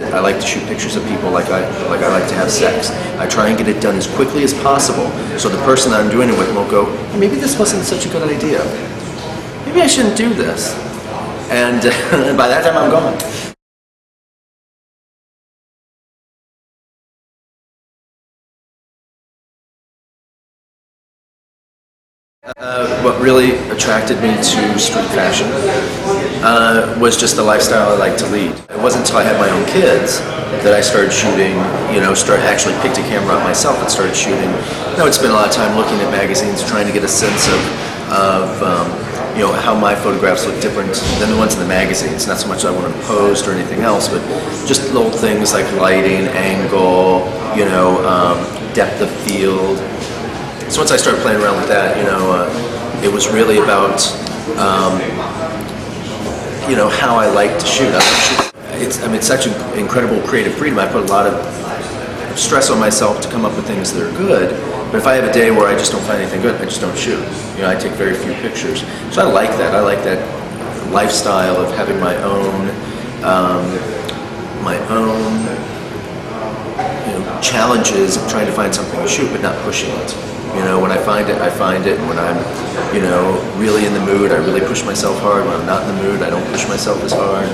I like to shoot pictures of people like I like to have sex. I try and get it done as quickly as possible, so the person that I'm doing it with won't go, hey, maybe this wasn't such a good idea. Maybe I shouldn't do this. And by that time I'm gone. What really attracted me to street fashion was just the lifestyle I like to lead. It wasn't until I had my own kids that I started shooting, actually picked a camera up myself and started shooting. I would spend a lot of time looking at magazines, trying to get a sense of how my photographs look different than the ones in the magazines. Not so much I want to pose or anything else, but just little things like lighting, angle, depth of field. So once I started playing around with that, it was really about, how I like to shoot. It's such an incredible creative freedom. I put a lot of stress on myself to come up with things that are good. But if I have a day where I just don't find anything good, I just don't shoot. I take very few pictures. So I like that. I like that lifestyle of having my own challenges of trying to find something to shoot, but not pushing it. When I find it, I find it. And when I'm, really in the mood, I really push myself hard. When I'm not in the mood, I don't push myself as hard.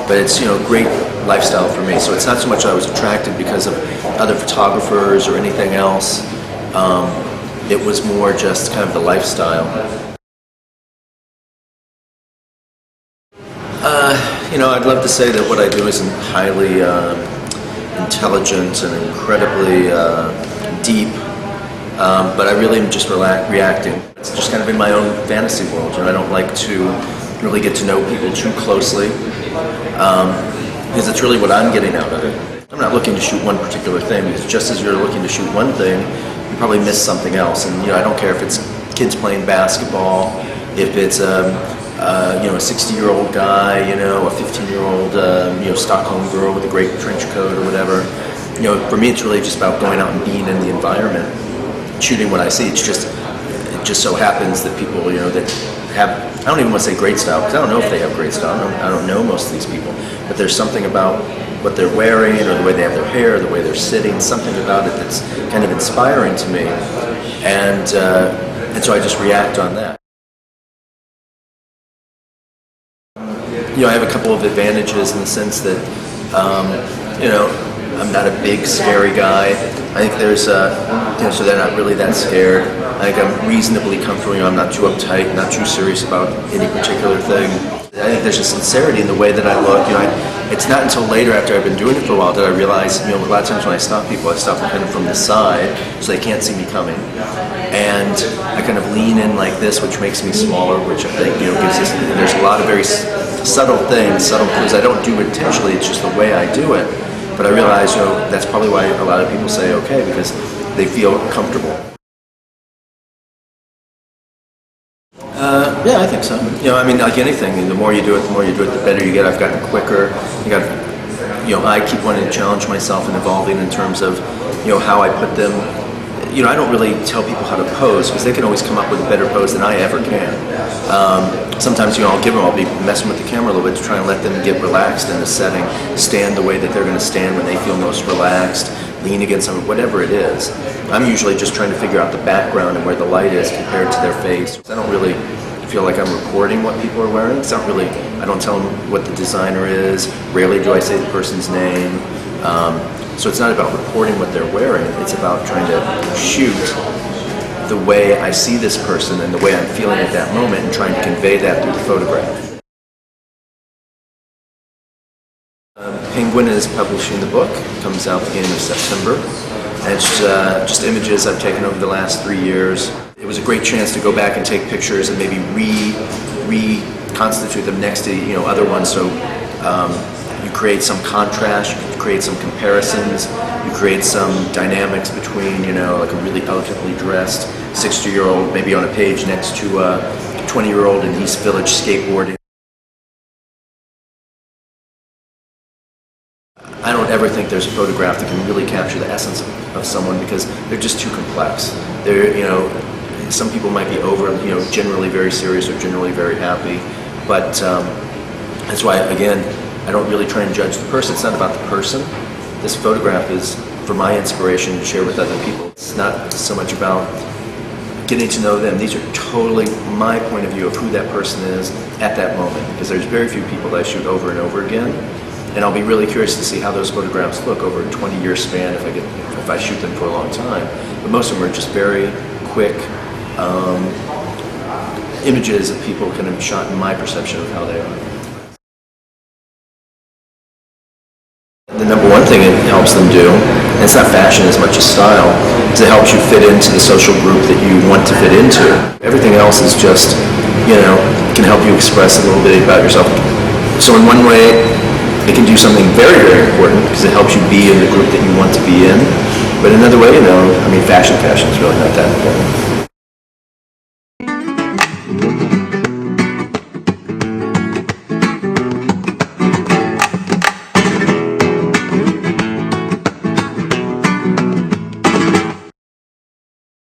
But it's, great lifestyle for me. So it's not so much I was attracted because of other photographers or anything else. It was more just kind of the lifestyle. I'd love to say that what I do isn't highly intelligent and incredibly deep. But I really am just reacting. It's just kind of in my own fantasy world. I don't like to really get to know people too closely because it's really what I'm getting out of it. I'm not looking to shoot one particular thing. It's just as you're looking to shoot one thing, you probably miss something else. And I don't care if it's kids playing basketball, if it's a 60-year-old guy, a 15-year-old Stockholm girl with a great trench coat or whatever. For me, it's really just about going out and being in the environment. Shooting what I see. It just so happens that people, that have, I don't even want to say great style, because I don't know if they have great style. I don't know most of these people. But there's something about what they're wearing, or the way they have their hair, the way they're sitting, something about it that's kind of inspiring to me. And so I just react on that. I have a couple of advantages in the sense that, I'm not a big, scary guy. I think there's, so they're not really that scared. I think I'm reasonably comfortable. I'm not too uptight, not too serious about any particular thing. I think there's a sincerity in the way that I look. It's not until later, after I've been doing it for a while, that I realize, a lot of times when I stop people, I stop them kind of from the side, so they can't see me coming. And I kind of lean in like this, which makes me smaller, which I think, gives us, there's a lot of very subtle things, subtle clues. I don't do it intentionally, it's just the way I do it. But I realize, that's probably why a lot of people say okay, because they feel comfortable. Yeah, I think so. Like anything, the more you do it, the better you get. I've gotten quicker. I keep wanting to challenge myself and evolving in terms of, how I put them. I don't really tell people how to pose because they can always come up with a better pose than I ever can. Sometimes, I'll be messing with the camera a little bit to try and let them get relaxed in the setting, stand the way that they're going to stand when they feel most relaxed, lean against something, whatever it is. I'm usually just trying to figure out the background and where the light is compared to their face. I don't really feel like I'm recording what people are wearing. I don't tell them what the designer is. Rarely do I say the person's name. So it's not about reporting what they're wearing. It's about trying to shoot the way I see this person and the way I'm feeling at that moment and trying to convey that through the photograph. Penguin is publishing the book. It comes out beginning of September. And it's just images I've taken over the last 3 years. It was a great chance to go back and take pictures and maybe reconstitute them next to other ones. So you create some contrast, you create some comparisons, you create some dynamics between, like a really elegantly dressed 60-year-old maybe on a page next to a 20-year-old in East Village skateboarding. I don't ever think there's a photograph that can really capture the essence of someone because they're just too complex. Some people might be generally very serious or generally very happy, but that's why, again, I don't really try and judge the person. It's not about the person. This photograph is for my inspiration to share with other people. It's not so much about getting to know them. These are totally my point of view of who that person is at that moment, because there's very few people that I shoot over and over again, and I'll be really curious to see how those photographs look over a 20-year span if I shoot them for a long time. But most of them are just very quick images of people kind of shot in my perception of how they are. The number one thing it helps them do, and it's not fashion as much as style, is it helps you fit into the social group that you want to fit into. Everything else is just, can help you express a little bit about yourself. So in one way, it can do something very, very important because it helps you be in the group that you want to be in. But another way, fashion is really not that important.